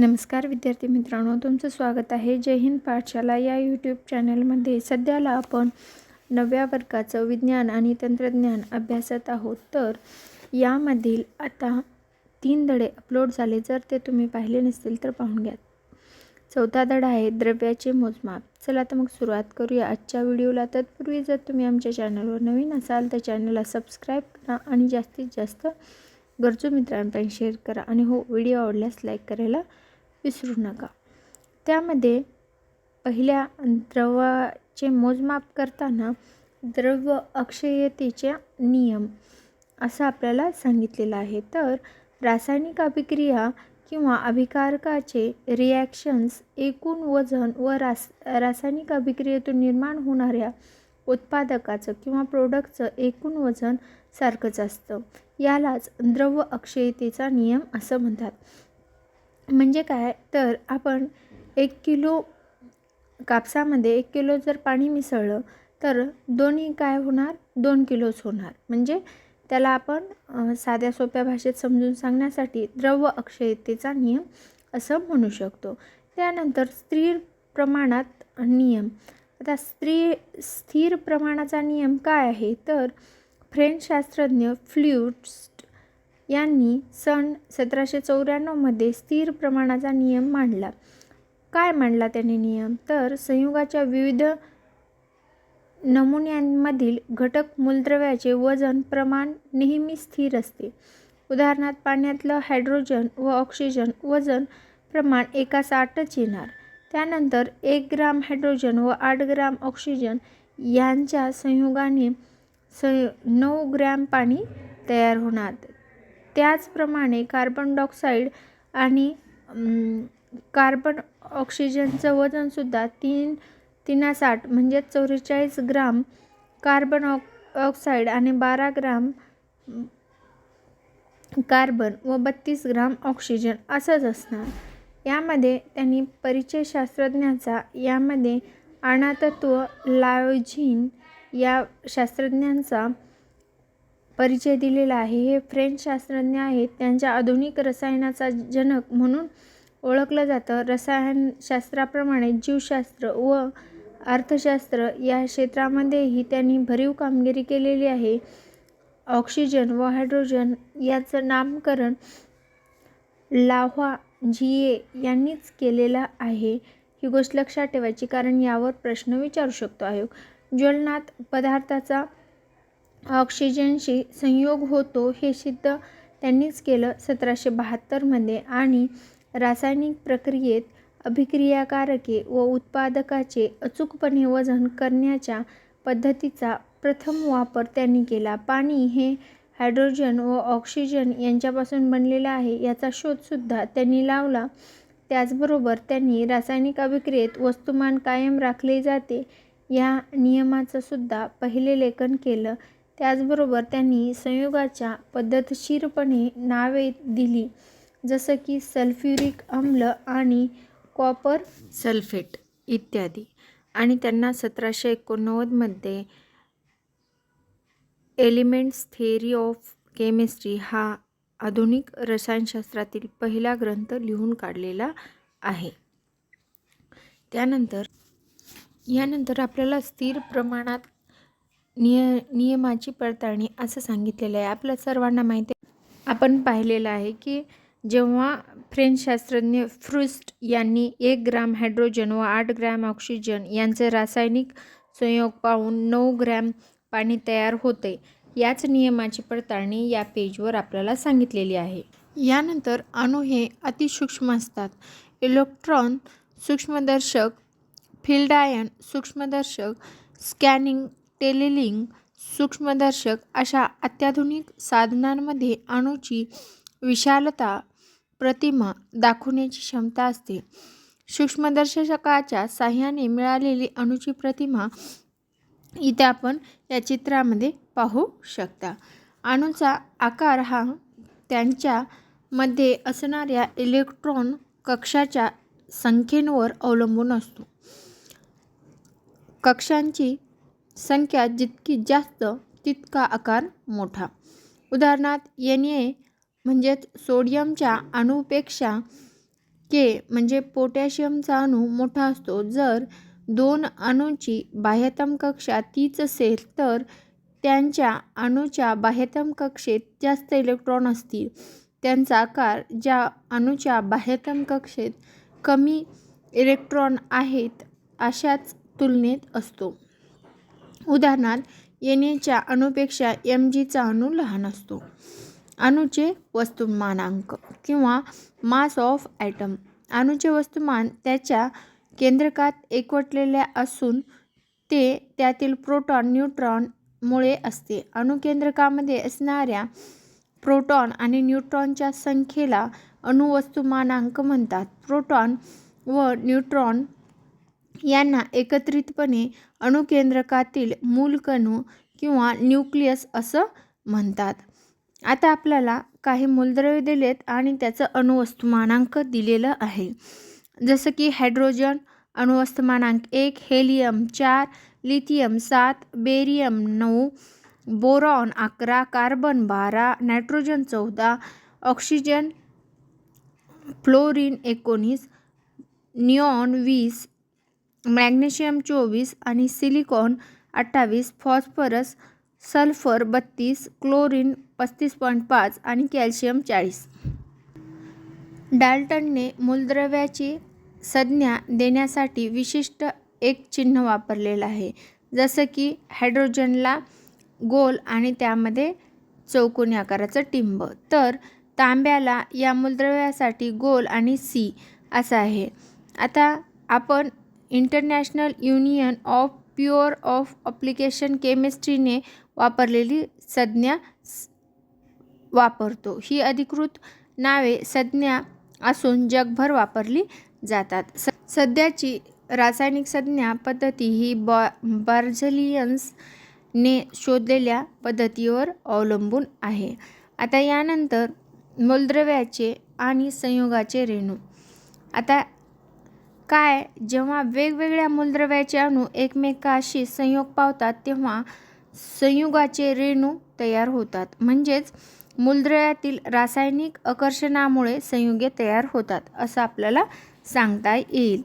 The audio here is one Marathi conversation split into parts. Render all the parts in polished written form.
नमस्कार विद्यार्थी मित्रांनो, तुमचं स्वागत आहे जय हिंद पाठशाला या यूट्यूब चॅनलमध्ये. सध्याला आपण 9व्या वर्गाचं विज्ञान आणि तंत्रज्ञान अभ्यासत आहोत. तर यामधील आता 3 धडे अपलोड झाले. जर ते तुम्ही पाहिले नसतील तर पाहून घ्या. 4था धडा आहे द्रव्याचे मोजमाप. चला तर मग सुरुवात करूया आजच्या व्हिडिओला. तत्पूर्वी जर तुम्ही आमच्या चॅनलवर नवीन असाल तर चॅनलला सबस्क्राईब करा आणि जास्तीत जास्त गरजू मित्रांपर्यंत शेअर करा. आणि हो, व्हिडिओ आवडल्यास लाईक करायला विसरू नका. त्यामध्ये पहिल्या द्रवाचे मोजमाप करताना द्रव्य अक्षयतेचे नियम असं आपल्याला सांगितलेलं आहे. तर रासायनिक अभिक्रिया किंवा अभिकारकाचे रिॲक्शन्स एकूण वजन व रासायनिक अभिक्रियेतून निर्माण होणाऱ्या उत्पादकाचं किंवा प्रोडक्टचं एकूण वजन सारखंच असतं. यालाच द्रव्य अक्षयतेचा नियम असं म्हणतात. म्हणजे काय, तर आपण 1 किलो कापसामध्ये 1 किलो जर पाणी मिसळलं तर दोन्ही काय होणार, 2 किलोच होणार. म्हणजे त्याला आपण साध्या सोप्या भाषेत समजून सांगण्यासाठी द्रव्य अक्षयतेचा नियम असं म्हणू शकतो. त्यानंतर स्थिर प्रमाणात नियम. आता स्थिर प्रमाणाचा नियम काय आहे, तर फ्रेंच शास्त्रज्ञ फ्ल्यूस्ट यांनी सन 1794 मध्ये स्थिर प्रमाणाचा नियम मांडला. काय मांडला त्याने नियम, तर संयुगाच्या विविध नमुन्यांमधील घटक मूलद्रव्याचे वजन प्रमाण नेहमी स्थिर असते. उदाहरणार्थ पाण्यातलं हायड्रोजन व ऑक्सिजन वजन प्रमाण 1:8च येणार. त्यानंतर 1 ग्राम हायड्रोजन व 8 ग्राम ऑक्सिजन यांच्या संयुगाने 9 ग्रॅम पाणी तयार होणार. त्याचप्रमाणे कार्बन डायऑक्साईड आणि कार्बन ऑक्सिजनचं वजनसुद्धा 3:8 म्हणजे 44 ग्राम कार्बन ऑक्साईड आणि 12 ग्राम कार्बन व 32 ग्राम ऑक्सिजन असंच असणार. यामध्ये त्यांनी परिचय शास्त्रज्ञाचा यामध्ये अणातत्व लायोझिन या शास्त्रज्ञांचा परिचय दिलेला आहे. हे फ्रेंच शास्त्रज्ञ आहेत. त्यांच्या आधुनिक रसायनाचा जनक म्हणून ओळखलं जातं. रसायनशास्त्राप्रमाणे जीवशास्त्र व अर्थशास्त्र या क्षेत्रामध्येही त्यांनी भरीव कामगिरी केलेली आहे. ऑक्सिजन व हायड्रोजन याचं नामकरण लाव्हाझिये यांनीच केलेलं आहे. ही गोष्ट लक्षात ठेवायची, कारण यावर प्रश्न विचारू शकतो आयोग. ज्वलनात पदार्थाचा ऑक्सिजनशी संयोग होतो हे सिद्ध त्यांनीच केलं 1772 मध्ये. आणि रासायनिक प्रक्रियेत अभिक्रियाकारके व उत्पादकाचे अचूकपणे वजन करण्याच्या पद्धतीचा प्रथम वापर त्यांनी केला. पाणी हे हायड्रोजन व ऑक्सिजन यांच्यापासून बनलेलं आहे याचा शोधसुद्धा त्यांनी लावला. त्याचबरोबर त्यांनी रासायनिक अभिक्रियेत वस्तुमान कायम राखले जाते या नियमाचं सुद्धा पहिले लेखन केलं. त्याचबरोबर त्यांनी संयुगाच्या पद्धतशीरपणे नावे दिली, जसं की सल्फ्युरिक आम्ल आणि कॉपर सल्फेट इत्यादी. आणि त्यांना 1789 मध्ये एलिमेंट्स थिअरी ऑफ केमिस्ट्री हा आधुनिक रसायनशास्त्रातील पहिला ग्रंथ लिहून काढलेला आहे. यानंतर आपल्याला स्थिर प्रमाणात नियमाची पडताळणी असं सांगितलेलं आहे. आपल्या सर्वांना माहिती आहे, आपण पाहिलेलं आहे की जेव्हा फ्रेंच शास्त्रज्ञ फ्रूस्ट यांनी 1 ग्राम हायड्रोजन व 8 ग्रॅम ऑक्सिजन यांचे रासायनिक संयोग पाहून 9 ग्रॅम पाणी तयार होते. याच नियमाची पडताळणी या पेजवर आपल्याला सांगितलेली आहे. यानंतर अणु हे अतिसूक्ष्म असतात. इलेक्ट्रॉन सूक्ष्मदर्शक, फील्ड आयन सूक्ष्मदर्शक, स्कॅनिंग टेलिलिंग सूक्ष्मदर्शक अशा अत्याधुनिक साधनांमध्ये अणूची विशालता प्रतिमा दाखवण्याची क्षमता असते. सूक्ष्मदर्शकाच्या साहाय्याने मिळालेली अणूची प्रतिमा इथे आपण या चित्रामध्ये पाहू शकता. अणूचा आकार हा त्यांच्या मध्ये असणाऱ्या इलेक्ट्रॉन कक्षाच्या संख्येवर अवलंबून असतो. कक्षांची संख्या जितकी जास्त तितका आकार मोठा. उदाहरणार्थ Na म्हणजेच सोडियमच्या अणूपेक्षा के म्हणजे पोटॅशियमचा अणू मोठा असतो. जर दोन अणूंची बाह्यतम कक्षा तीच असेल तर त्यांच्या अणूच्या बाह्यतम कक्षेत जास्त इलेक्ट्रॉन असतील. त्यांचा आकार ज्या अणूच्या बाह्यतम कक्षेत कमी इलेक्ट्रॉन आहेत अशाच तुलनेत असतो. उदाहरणार्थ Na च्या अणूपेक्षा Mg चा अणू लहान असतो. अणूचे वस्तुमानांक किंवा मास ऑफ ॲटम. अणूचे वस्तुमान त्याच्या केंद्रकात एकवटलेले असून ते त्यातील प्रोटॉन न्यूट्रॉन मुळे असते. अणुकेंद्रकामध्ये असणाऱ्या प्रोटॉन आणि न्यूट्रॉनच्या संख्येला अणुवस्तुमानांक म्हणतात. प्रोटॉन व न्यूट्रॉन यांना एकत्रितपणे अणुकेंद्रकातील मूलकणू किंवा न्यूक्लियस असं म्हणतात. आता आपल्याला काही मूलद्रव्ये दिलेत आणि त्याचं अणुवस्तुमानांक दिलेलं आहे. जसं की हायड्रोजन अणुवस्तुमानांक 1, helium 4, lithium 7, barium 9, boron 11, carbon 12, nitrogen 14, oxygen fluorine 19, neon 20, magnesium 24 आणि सिलिकॉन 28, फॉस्फरस सल्फर 32, क्लोरीन 35.5 आणि कॅल्शियम 40. डाल्टनने मूलद्रव्याची संज्ञा देण्यासाठी विशिष्ट एक चिन्ह वापरलेलं आहे. जसं की हायड्रोजनला गोल आणि त्यामध्ये चौकोनी आकाराचं टिंब, तर तांब्याला या मूलद्रव्यासाठी गोल आणि सी असं आहे. आता आपण international union of pure of application केमिस्ट्रीने वापरलेली संज्ञा वापरतो. ही अधिकृत नावे संज्ञा असून जगभर वापरली जातात. सध्याची रासायनिक संज्ञा पद्धती ही बर्झलियन्स ने शोधलेल्या पद्धतीवर अवलंबून आहे. आता यानंतर मूलद्रव्याचे आणि संयुगाचे रेणू. आता काय, जेव्हा वेगवेगळ्या मूलद्रव्याचे अणू एकमेकाशी संयोग पावतात तेव्हा संयुगाचे रेणू तयार होतात. म्हणजेच मूलद्रव्यातील रासायनिक आकर्षणामुळे संयुगे तयार होतात असं आपल्याला सांगता येईल.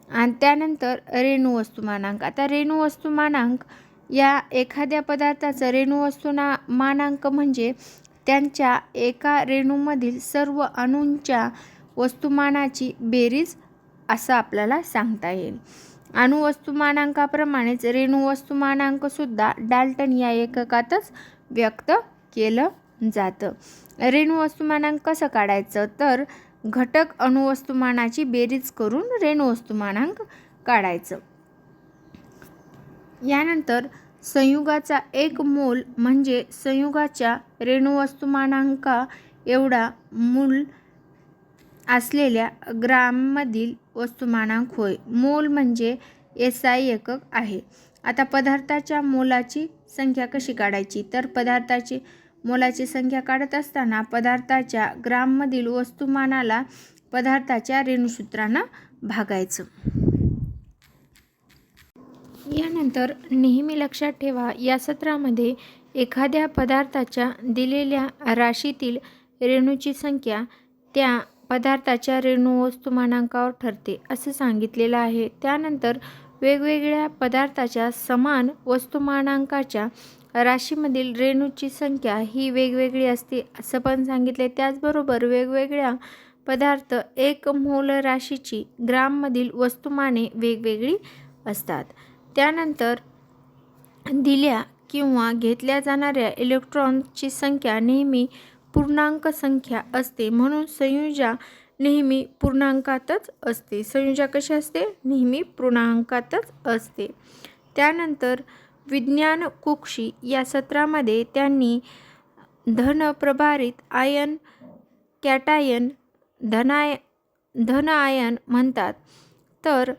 आणि त्यानंतर रेणू वस्तुमानांक. आता रेणू वस्तुमानांक या एखाद्या पदार्थाचं रेणू वस्तुमानांक म्हणजे त्यांच्या एका रेणूमधील सर्व अणूंच्या वस्तुमानाची बेरीज असं आपल्याला सांगता येईल. अणुवस्तुमानांकाप्रमाणेच रेणू वस्तुमानांकसुद्धा डाल्टन या एककातच व्यक्त केलं जातं. रेणू वस्तुमानांक कसं काढायचं, तर घटक अणुवस्तुमानाची बेरीज करून रेणू वस्तुमानांक काढायचं. यानंतर संयुगाचा एक मोल म्हणजे संयुगाच्या रेणू वस्तुमानांका एवढा मोल असलेल्या ग्राममधील वस्तुमानांक होय. मोल म्हणजे SI एकक आहे. आता पदार्थाच्या मोलाची संख्या कशी काढायची, तर पदार्थाची मोलाची संख्या काढत असताना पदार्थाच्या ग्राममधील वस्तुमानाला पदार्थाच्या रेणूसूत्रानं भागायचं. यानंतर नेहमी लक्षात ठेवा, या सत्रामध्ये एखाद्या पदार्थाच्या दिलेल्या राशीतील रेणूची संख्या त्या पदार्थाच्या रेणू वस्तुमानांकावर ठरते असं सांगितलेलं आहे. त्यानंतर वेगवेगळ्या पदार्थाच्या समान वस्तुमानांकाच्या राशीमधील रेणूची संख्या ही वेगवेगळी असते असं पण सांगितले. त्याचबरोबर वेगवेगळ्या पदार्थ एक मोल राशीची ग्राममधील वस्तुमाने वेगवेगळी असतात. त्यानंतर दिल्या किंवा घेतल्या जाणाऱ्या इलेक्ट्रॉनची संख्या नेहमी पूर्णांक संख्या असते, म्हणून संयुजा नेहमी पूर्णांकातच असते. संयुजा कशी असते, नेहमी पूर्णांकातच असते. त्यानंतर विज्ञान कुक्षी या सत्रामध्ये त्यांनी धन प्रभारित आयन कॅटायन धन आयन म्हणतात, तर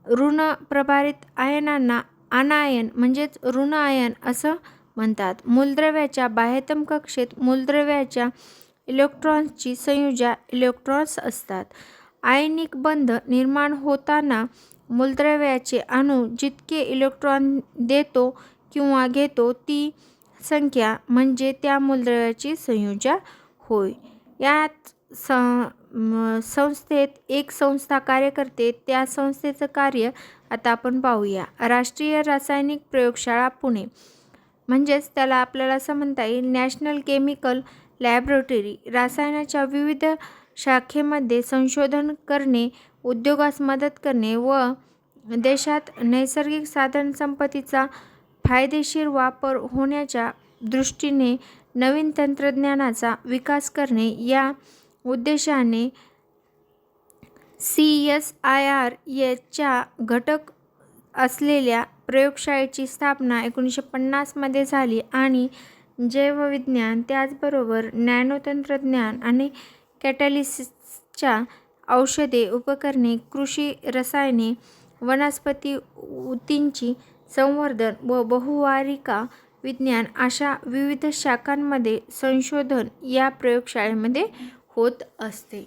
ऋण प्रभारित आयनांना अनायन म्हणजेच ऋण आयन असं म्हणतात. मूलद्रव्याच्या बाह्यतम कक्षेत मूलद्रव्याच्या इलेक्ट्रॉन्सची संयुजा इलेक्ट्रॉन्स असतात. आयनिक बंध निर्माण होताना मूलद्रव्याचे अणू जितके इलेक्ट्रॉन देतो किंवा घेतो ती संख्या म्हणजे त्या मूलद्रव्याची संयुजा होय. यात संस्थेत एक संस्था कार्य करते, त्या संस्थेचं कार्य आता आपण पाहूया. राष्ट्रीय रासायनिक प्रयोगशाळा पुणे, म्हणजेच त्याला आपल्याला असं म्हणता येईल नॅशनल केमिकल लॅबोरेटरी. रसायनाच्या विविध शाखेमध्ये संशोधन करणे, उद्योगास मदत करणे व देशात नैसर्गिक साधनसंपत्तीचा फायदेशीर वापर होण्याच्या दृष्टीने नवीन तंत्रज्ञानाचा विकास करणे या उद्देशाने CSIR च्या घटक असलेल्या प्रयोगशाळेची स्थापना 1950 मध्ये झाली आणि जैवविज्ञान त्याचबरोबर नॅनोतंत्रज्ञान आणि कॅटॅलिसिसच्या औषधे, उपकरणे, कृषी रसायने, वनस्पती ऊतींची संवर्धन व बहुवारिका विज्ञान अशा विविध शाखांमध्ये संशोधन या प्रयोगशाळेमध्ये होत असते.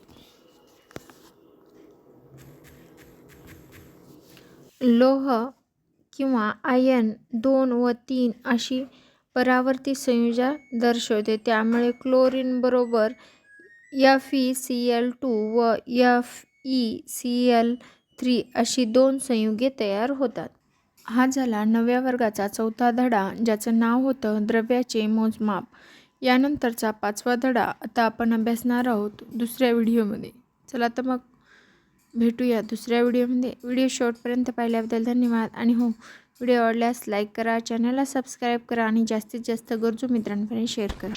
लोह किंवा आयन 2 व 3 अशी परावर्ती संयुजा दर्शवते. त्यामुळे क्लोरीन बरोबर FeCl2 व FeCl3 अशी 2 संयुगे तयार होतात. हा झाला 9व्या वर्गाचा 4था धडा, ज्याचं नाव होतं द्रव्याचे मोजमाप. यानंतरचा 5वा धडा आता आपण अभ्यासणार आहोत दुसऱ्या व्हिडिओमध्ये. चला तर मग भेटूया दुसऱ्या व्हिडिओमध्ये. व्हिडिओ शेवटपर्यंत पाहिल्याबद्दल धन्यवाद. आणि हो, व्हिडिओ आवडल्यास लाईक करा, चॅनलला सबस्क्राईब करा आणि जास्तीत जास्त गरजू मित्रांपर्यंत शेअर करा.